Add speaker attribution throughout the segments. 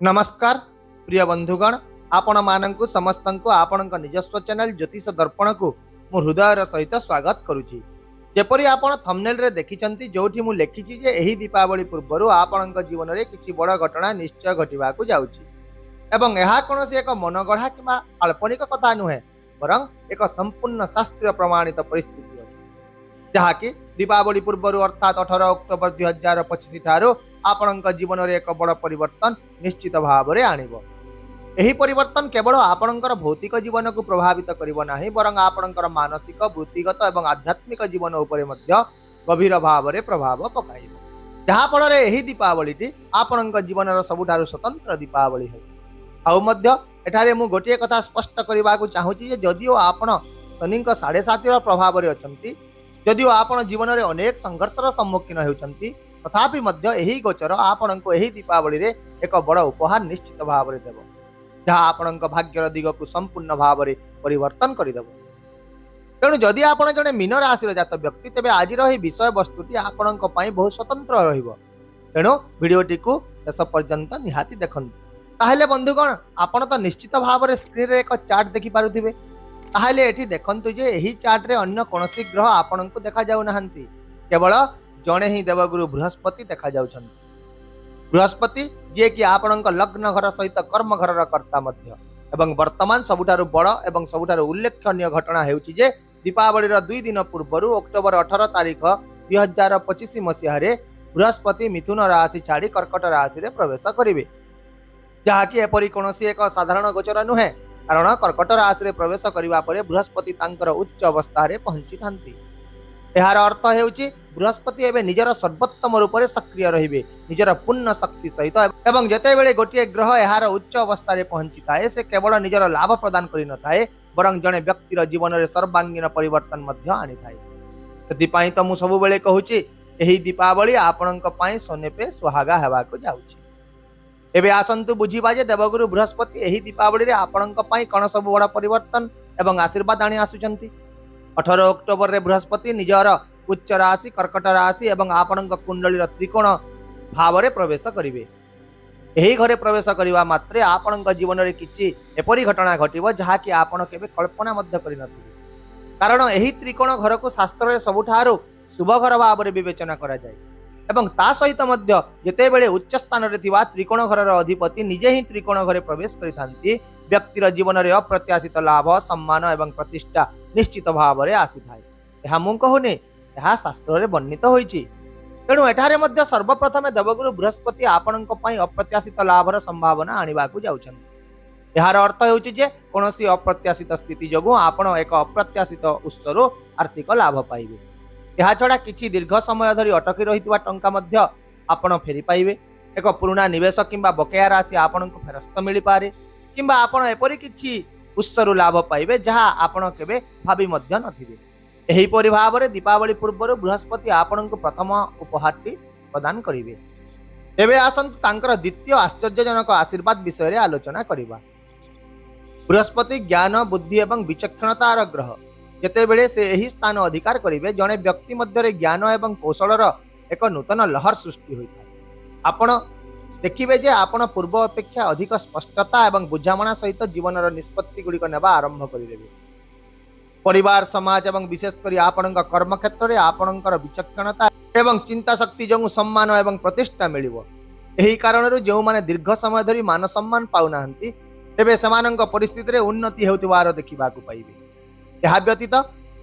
Speaker 1: नमस्कार प्रिय बंधुगण, आपण मानंकु समस्तंकु आपणक निजस्व चैनल ज्योतिष दर्पण को मु हृदयर सहित स्वागत करुछि। जेपरि आपण थंबनेल रे देखिचंती जोठी मु लेखिछि जे एही दीपावली पूर्वरु आपणक जीवन रे किछि बड़ घटना निश्चय घटिबाकु जाउछि एवं एहा कोनोसी एक मनगढ़ा किबा काल्पनिक कथा नुहे, बरं एक संपूर्ण शास्त्रीय प्रमाणित परिस्थिति अछि जहाकि दीपावली पूर्वरु अर्थात 18 अक्टोबर 2025 ठारू आपणक जीवन रे एक बड़ परिवर्तन निश्चित भाव में आनिबो। एही परिवर्तन केवल आपणकर भौतिक जीवन को प्रभावित करिवो नाही, बरं आपणकर मानसिक, वृत्तिगत एवं आध्यात्मिक जीवन उपरे मध्य गभीर भाव में प्रभाव पकाइबो। जहा फल रे एही दीपावलीटी आपणक जीवन सबुठारु स्वतंत्र दीपावली है। आउ मध्य एठारे मु गोटिए कथा स्पष्ट करबाकू चाहूची जे जदिओ आपण शनि 7.5 प्रभाव रे अछंती, जदिओ आपण जीवन रे अनेक संघर्षर सम्मुखीन हेउचंती, तथापि मध्य एही गोचर आपणको एही दीपावली रे एक बड़ उपहार निश्चित भाव में देव, जहाँ आपणक भाग्यर दिग को संपूर्ण भाव में परिवर्तन करदेव। तेणु जदि आपण जड़े मीन राशि जात व्यक्ति, तेबे आज विषय वस्तुटी आपणक पई बहुत स्वतंत्र रहिबो। तेणु भिडियोटी को शेष पर्यंत निहाती देखंतु। ताहले बंधुगण, आपण तो निश्चित भाव में स्क्रीन रे एक चार्ट देखि पारुथिबे। ताहले एठी देखंतु जे एही चार्ट रे अन्य कोनोसी ग्रह आपणको देखा जाउ नाहंती, केवल जड़े ही देवगुरु बृहस्पति देखा जाउछंती। बृहस्पति जे कि आपणक लग्न घर सहित कर्म घर कर्ता मध्य एवं वर्तमान सबुठारु बड़ एवं सबुठारु उल्लेखनीय घटना हेउची जे दीपावली 2 दिन पूर्व अक्टोबर 18 तारीख 2025 मसीह रे बृहस्पति मिथुन राशि छाड़ी कर्कट राशि रे प्रवेश करिवे, जहाँकि एपरी कोनोसी एक साधारण गोचर नुहे, कारण कर्कट राशि रे प्रवेश करिवा परे बृहस्पति तांकर उच्च अवस्था रे पहुंची थांती। एहार अर्थ हेउची बृहस्पति एवं निजर सर्वोत्तम रूप से सक्रिय रहिबे, निजर पूर्ण शक्ति सहित एवं जेतेबेले गोटे ग्रह एहार उच्च अवस्था रे पहुंची थाए, से केवल निजर लाभ प्रदान करि न थाए, बरं जने व्यक्तिर जीवन रे सर्वांगीन परिवर्तन मध्य आनि थाए। सेतिपाई तो मु सबु बेले कहूची एही दीपावली आपणक पई सोने पे सुहागा हेबाकू जाउची। एबे आसंतु बुझिबा जे देवगुरु बृहस्पति एही दीपावली रे आपणक पई कोन सब बड़ परिवर्तन एवं आशीर्वाद आनि आसुचंती। 18 अक्टोबर रे बृहस्पति निजर उच्च राशि कर्कट राशि एवं आपणक कुंडली त्रिकोण भाव में प्रवेश करिवे। एही घरे प्रवेश करिवा मात्रे आपणक जीवन रे किछि एपरि घटना घटिबो जहा कि आपण केबे कल्पना मध्य करि नथिबे, कारण एही त्रिकोण घर को शास्त्र रे सबुठारु शुभ घर भाव में विवेचना करा जाय एवं ता सहित मध्य जेतेबेले उच्च स्थान रे थिबा त्रिकोण घरर अधिपति निजे ही त्रिकोण घरे प्रवेश करिथांती, व्यक्तिर जीवन रे अप्रत्याशित लाभ, सम्मान एवं प्रतिष्ठा निश्चित भाव में आसी थाए। एहा मु कहूनी, यह शास्त्र रे वर्णित होईची। तेणु एठारे मध्य सर्वप्रथमे देवगुरु बृहस्पति आपणक पई अप्रत्याशित लाभर संभावना आनिबाकू जाउछन्ति। एहार अर्थ हेउची जे कोनोसी अप्रत्याशित स्थिति जोगु आपण एक अप्रत्याशित उत्सरु आर्थिक लाभ पाइबे। यह छड़ा किछि दीर्घ समय धरी अटकी रहितबा टंका मध्य आपण फेरी पाइबे। एक पुराना निवेश किंबा बकेया राशि आपणको फेरस्त मिली पारे, किंबा आपण एपरि किछि उत्सरु लाभ पाइबे जहा आपण केबे भाबी मध्य नथिबे। एहीपरि भाव में दीपावली पूर्व बृहस्पति आपण को प्रथम उपहारटी प्रदान करिवे। एबे आसंतु तांकर द्वितीय आश्चर्यजनक आशीर्वाद विषय रे आलोचना करिबा। बृहस्पति ज्ञान, बुद्धि एवं विचक्षणतार ग्रह। जेतेबेले से एही स्थान अधिकार करिवे, जने व्यक्ति मध्य ज्ञान एवं कौशलर एक नूतन लहर सृष्टि होइଥାଏ। आपण देखिबे जे आपण पूर्व अपेक्षा अधिक स्पष्टता एवं बुझामणा सहित जीवनर निष्पत्ति गुड़िक नेबा आरंभ करिदेबे। परिवार, समाज एवं विशेषकर आपणक कर्म क्षेत्र में आपणकर विचक्षणता एवं चिंता शक्ति जो सम्मान एवं प्रतिष्ठा मिलिबो। एही कारणरू जो माने दीर्घ समय धरी मान सम्मान पाउनाहंती, तेबे समानंक परिस्थिति रे उन्नति हेउतिबार देखिबाकू पाइबे। एहा व्यतीत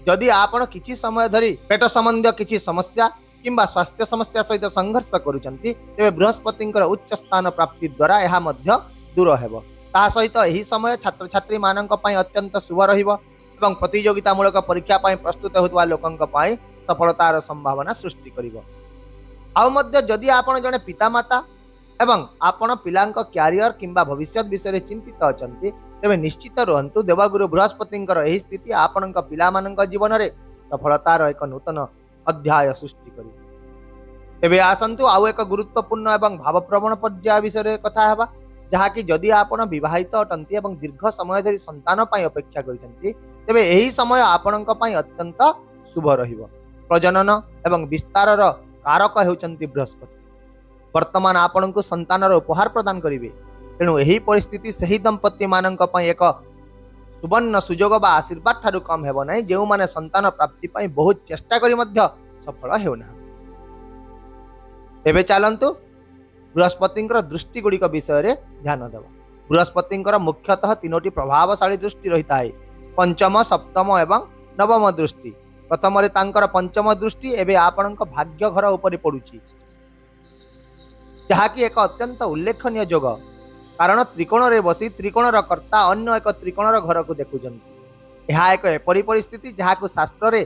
Speaker 1: जदि आपण किछि समय धरी पेट संबंधी किछि समस्या किंबा स्वास्थ्य समस्या सहित संघर्ष करूचंती, तेबे बृहस्पतिंकर उच्च स्थान प्राप्ति द्वारा एहा मध्य दूर हेबो। ता सहित एही समय छात्र छात्री मानंक पई अत्यंत शुभ रहिबो एवं प्रतियोगितामूलक परीक्षा पई प्रस्तुत होतबा लोकंक पई सफलतार संभावना सृष्टि करिवो। आउ मध्य जदि आपण जने पितामाता एवं आपण पिलांक क्यारियर किंबा भविष्य विषय चिंतित अछंती, तेबे निश्चित रहंतु देवगुरु बृहस्पतिंकर एही स्थिति आपणक पिलामानंक जीवन रे सफलतार एक नूतन अध्याय सृष्टि करिवो। तेबे आसंतु आउ एक गुरुत्वपूर्ण एवं भावप्रवण पर्याय विषय कथा हेबा, जहा कि जदि आपण विवाहित अटंती एवं दीर्घ समय धरी संतान पई अपेक्षा करिसंती, तेबे एही समय आपणक पई अत्यंत शुभ रहिबो। प्रजनन एवं विस्तारर कारक हेउचंती बृहस्पति। वर्तमान आपणको संतानर उपहार प्रदान करिवे तेणु यही परिस्थिति सही दंपति मानक पई एक सुवर्ण सुजोग बा आशीर्वाद ठारू कम हेबो नाही, जेउ माने संतान प्राप्ति पई बहुत चेष्टा करी मध्य सफल हेउना। एबे चलंतु बृहस्पतिंकर दृष्टि गुड़िक विषय रे ध्यान देव। बृहस्पतिंकर मुख्यतः तीनोटी प्रभावशाली दृष्टि रहिता है, पंचम, सप्तम एवं नवम दृष्टि। प्रथम रे तांकर पंचम दृष्टि एबे आपणक भाग्य घर ऊपर पड़ुची, जहाँकि एक अत्यंत उल्लेखनीय जोग, कारण त्रिकोण रे बसी त्रिकोणर कर्ता अन्य एक त्रिकोणर घर को देखुचंती। यह एक एपरी परिस्थिति जहां शास्त्र रे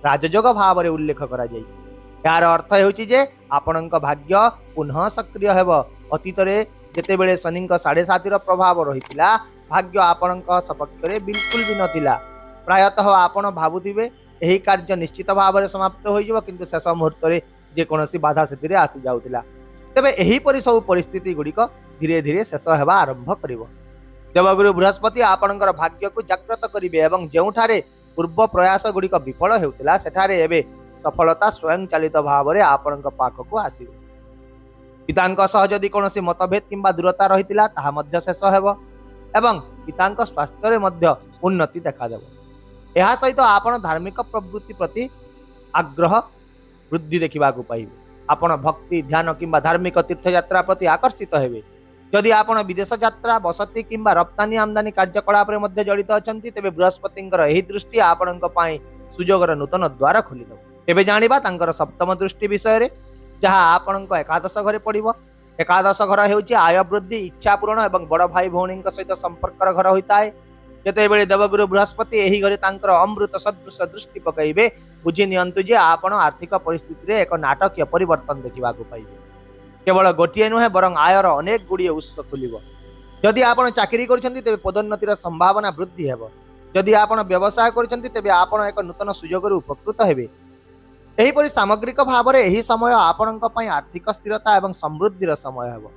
Speaker 1: राजयोग भाव रे उल्लेख करा जायछि। यार अर्थ हेउछि जे आपणक भाग्य पुनः सक्रिय हेब। अतीत रे जेतेबेले शनिक 7.5 प्रभाव रहितिला, भाग्य आपणक सपक्ष रे बिल्कुल भी नथिला। प्रायतः आपण भाबुथिबे एही कार्य निश्चित भाव रे समाप्त होई जइबो, किंतु शेष मुहूर्त रे जे कोनोसी बाधा सेतिरे आसी जाउतिला। तेबे एही परि सब परिस्थिति गुड़िक धीरे धीरे शेष हेबा आरंभ करिवो। देवगुरु बृहस्पति आपणकर भाग्य को जागृत करिवे एवं जेउठारे पूर्व प्रयास गुड़िक विफल हेउतिला, सेठारे एबे सफलता स्वयं चालित भाव रे आपणक पाखकु आसीबो। पितांक सह जदि कोनोसी मतभेद किंबा दूरता रहितिला, ताहा मध्य शेष हेबो एवं पितांक स्वास्थ्य रे मध्य उन्नति देखा देबो। एहा सहित आपण धार्मिक प्रवृत्ति प्रति आग्रह वृद्धि देखिबाकु पाइबे। आपण भक्ति, ध्यान किंबा धार्मिक तीर्थयात्रा प्रति आकर्षित हेबे। जदि आपण विदेश यात्रा, बसती किंबा रप्तानी आमदानी कार्यकलाप रे मध्य जड़ित अछंती, तेबे बृहस्पतिंकर एही दृष्टि आपणक पई सुजोगर नूतन द्वार खोलिदब। एबे जानिबा तांकर सप्तम दृष्टि विषय रे, जहा आपणक एकादश घरे पड़िबो। एकादश घर हेउची आय वृद्धि, इच्छा पूरण एवं बड़ भाई भौणी सहित संपर्कर घर होइताए। जेतेबेले देवगुरु बृहस्पति एही घरे तांकर अमृत सदृश दृष्टि पकाइबे, बुझी नियंतु जे आपण आर्थिक परिस्थिति रे एक नाटकीय परिवर्तन देखिबाकु पाइबे। केवल गोटिए नुहे बरं आयर अनेक गुड़िए उत्स खुलिबो। जदि आपण चाकरी करछंती तेबे पदोन्नतिर संभावना वृद्धि हेबो। जदि आपण व्यवसाय करछंती तेबे आपण एक नूतन सुजोग रे उपकृत हेबे। एही परि सामग्रिक भाव रे एही समय आपणक पई आर्थिक स्थिरता एवं समृद्धिर समय हेबो।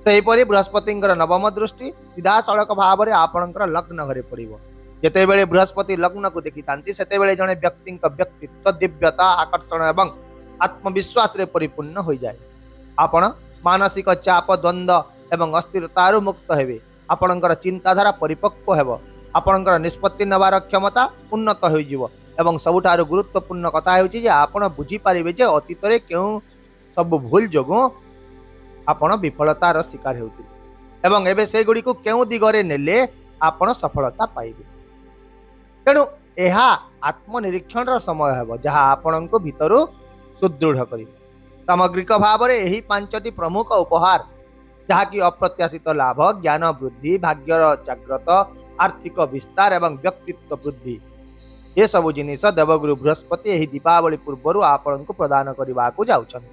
Speaker 1: सेहीपरि बृहस्पतिंकर नवम दृष्टि सीधा सड़क भाव रे आपणकर लग्न घरे पड़िबो। जेतेबेले बृहस्पति लग्न को देखितांती, सेतेबेले जणे व्यक्तिंक व्यक्तित्व, दिव्यता, आकर्षण एवं आत्मविश्वास रे परिपूर्ण होई जाय। आपण मानसिक चाप, द्वंद्व एवं अस्थिरतारु मुक्त हेबे। आपणकर चिंताधारा परिपक्व हेबो। आपणकर निष्पत्ति नबार क्षमता उन्नत होई जिवो एवं सबुठारु गुरुत्वपूर्ण कथा हेउची जे आपण बुझी पारिबे जे अतीत रे केउ सब भूल जोगु आपण विफलतार शिकार हेउतिले एवं एबे से गुडी को केउ दिगरे नेले आपण सफलता पाइबे। तेणु एहा आत्मनिरीक्षण समय हेबो, जहा आपणको भितरु सुदृढ़ करिबे। सामग्रिक भाव रे एही पांचटी प्रमुख उपहार, जहा कि अप्रत्याशित लाभ, ज्ञान वृद्धि, भाग्यर जागृत, आर्थिक विस्तार एवं व्यक्तित्व वृद्धि, ये सब जिनिस देवगुरु बृहस्पति एही दीपावली पूर्व आपको प्रदान करने जाउछन।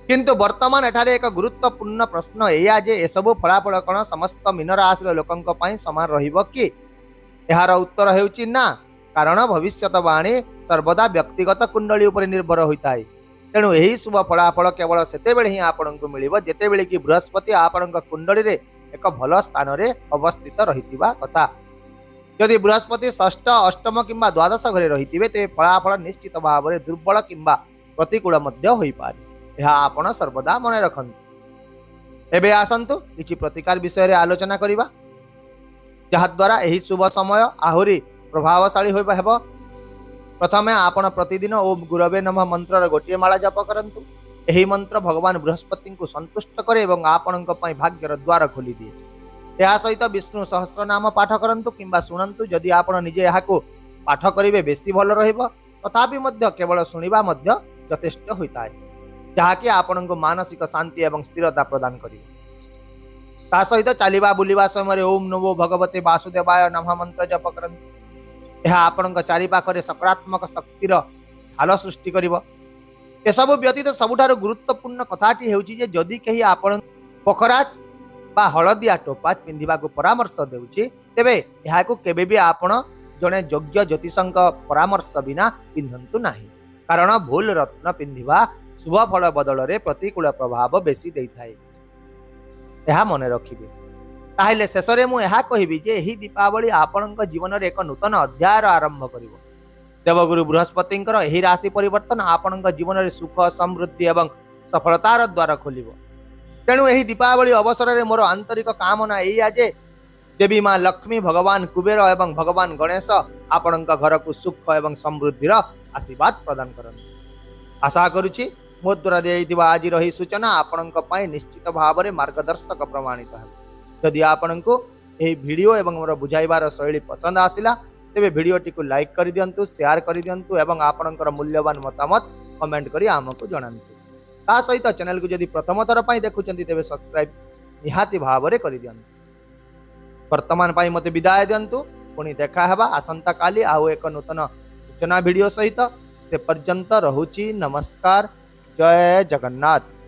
Speaker 1: किंतु वर्तमान एठारे एक गुरुत्वपूर्ण प्रश्न एया जे एसबु फलाफल कण समस्त मीन राशि लोकंक पई समान रहिबो कि? एहार उत्तर हेउची ना, कारण भविष्यवाणी सर्वदा व्यक्तिगत कुंडली उपर निर्भर होइताय। तेणु यही शुभ फलाफल केवल सेतेबेले ही आपनको मिलिबो जेतेबेले कि बृहस्पति आपणक कुंडली रे एक भल स्थान रे अवस्थित रहितिबा कथा। यदि बृहस्पति षष्ठ, अष्टम किंबा द्वादश घरे रहितिबे तेबे फलाफल निश्चित भाव रे दुर्बल किंबा प्रतिकूल मध्य होई पारे। यह आपण सर्वदा मन रखन्तु। एबे आसन्तु किछि प्रतिकार विषय रे आलोचना करिबा, जहा द्वारा एही शुभ समय आहुरी प्रभावशाली होइबा हेबो। प्रथमे आपण प्रतिदिन ओम गुरवे नमः मंत्र गोटे माला जप करंतु। एही मंत्र भगवान बृहस्पति को संतुष्ट करे एवं आपणक पई भाग्यर द्वार खोली दिए। यह सहित विष्णु सहस्र नाम पाठ करंतु किंबा सुनंतु। जदि आपण निजे याको पाठ करिवे बेसी भल रहिबो, तथापि मध्य केवल सुनिबा मध्य यथेष्ट होइताय, जहाँकि आपणको मानसिक शांति एवं स्थिरता प्रदान करिवे। ता सहित चलिबा बुलिबा समय ओम नमो भगवते वासुदेवाय नमः मंत्र जप करंतु। यह आपणक चारि पाखरे सकारात्मक शक्तिर ढाल सृष्टि करिवो। एसबु व्यतीत सबुठारु गुरुत्वपूर्ण कथाटी हेउची जे जदि केही आपण पोखराज बा हलदिया टोपा पिंधिबाकू परामर्श देउची, तेबे एहाकू केबे भी आपण जणे योग्य ज्योतिषंक परामर्श बिना पिंधंतु नाही, कारण भूल रत्न पिंधिबा शुभ फल बदल रे प्रतिकूल प्रभाव बेसी देइथाय। एहा मने रखिबे। ताहेले शेषरे मु एहा कहिबी जे एही दीपावली आपणक जीवन रे एक नूतन अध्याय आरंभ करिवो। देवगुरु बृहस्पतिंकर एही राशि परिवर्तन आपणक जीवन रे सुख, समृद्धि एवं सफलतार द्वार खोलिवो। तेणु यही दीपावली अवसर में मोर आंतरिक कामना यही जे देवी माँ लक्ष्मी भगवान कुबेर एवं भगवान गणेश आपण घर को सुख एवं समृद्धि आशीर्वाद प्रदान करते। आशा करुच्ची मो द्वारा दिया आज रही सूचना आपण निश्चित भाव में मार्गदर्शक प्रमाणित है। जदि आपण को यही वीडियो एवं मोर बुझाइबार शैली पसंद आसिला तेबे वीडियोटी को लाइक कर दियंतु, शेयर कर दियंतु एवं आपणकर मूल्यवान मतामत कमेंट करी आमको जणांतु। ता सहित चैनल को जदि प्रथम थर पई देखुचंती तेबे सब्सक्राइब निहाती भाव में कर दियंतु। वर्तमान पाई मते विदाय दियंतु, पुणी देखा हेबा आसंता काली आउ एक नूतन सूचना वीडियो सहित। से पर्यंत रहुची नमस्कार। जय जगन्नाथ।